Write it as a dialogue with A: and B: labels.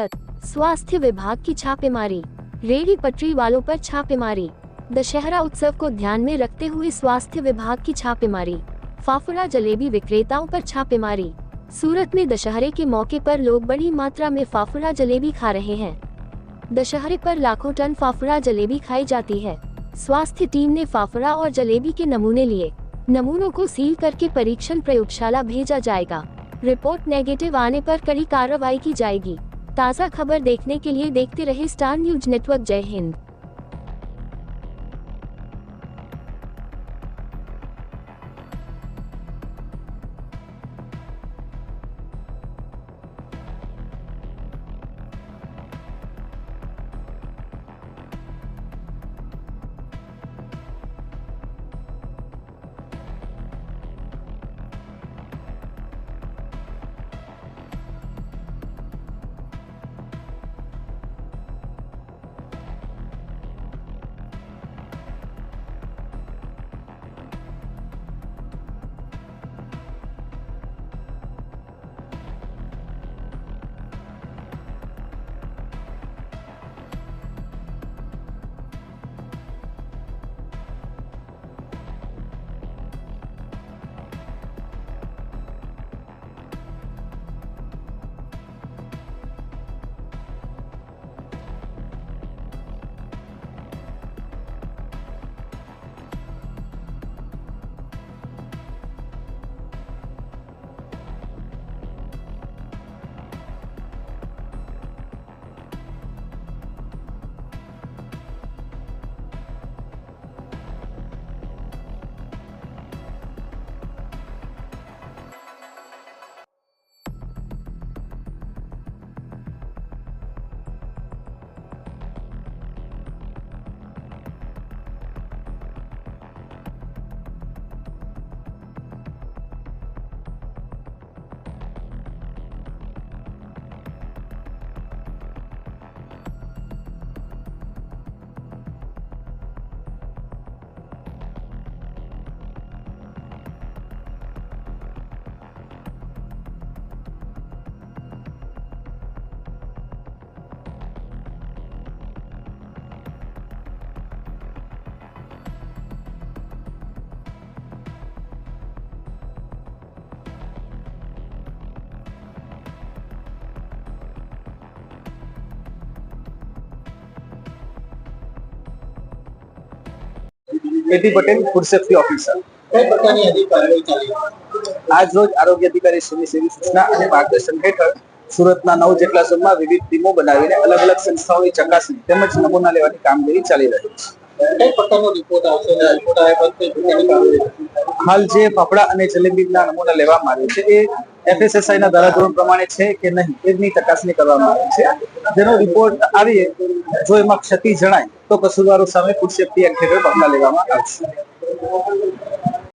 A: सूरत, स्वास्थ्य विभाग की छापेमारी, रेहड़ी पटरी वालों पर छापेमारी। दशहरा उत्सव को ध्यान में रखते हुए स्वास्थ्य विभाग की छापेमारी, फाफड़ा जलेबी विक्रेताओं पर छापेमारी। सूरत में दशहरे के मौके पर लोग बड़ी मात्रा में फाफड़ा जलेबी खा रहे हैं। दशहरे पर लाखों टन फाफड़ा जलेबी खाई जाती है। स्वास्थ्य टीम ने फाफड़ा और जलेबी के नमूने लिए। नमूनों को सील करके परीक्षण प्रयोगशाला भेजा जाएगा। रिपोर्ट नेगेटिव आने पर कड़ी कार्रवाई की जाएगी। ताज़ा खबर देखने के लिए देखते रहे स्टार न्यूज नेटवर्क। जय Hind.
B: A T Patel, food safety officer.
C: કઈ પ્રકારની અધિકારી ચાલી
B: આજ રોજ આરોગ્ય અધિકારી શ્રીની સેવી સૂચના અને માર્ગદર્શન હેઠળ સુરતના 9 જેટલા ઝોનમાં વિવિધ ટીમો બનાવીને અલગ અલગ સંસ્થાઓની ચકાસણી તેમજ નમૂના લેવાની કામગીરી ચાલી રહી છે।
C: કઈ પ્રકારનો રિપોર્ટ આવશે અને રિપોર્ટ આવ્યા બાદ કઈ પ્રકારની કામગીરી?
B: હાલ જે ફાફડા અને જલેબીના નમૂના લેવામાં આવ્યા છે એ FSSAI ના ધારાધોરણ પ્રમાણે છે કે નહીં એની ચકાસણી કરવામાં આવી છે, જેનો રિપોર્ટ આવી જો એમાં ક્ષતિ જણાય તો કસૂરવારો સામે ફૂડ સેફ્ટી એક્ટ હેઠળ પગલાં લેવામાં આવશે।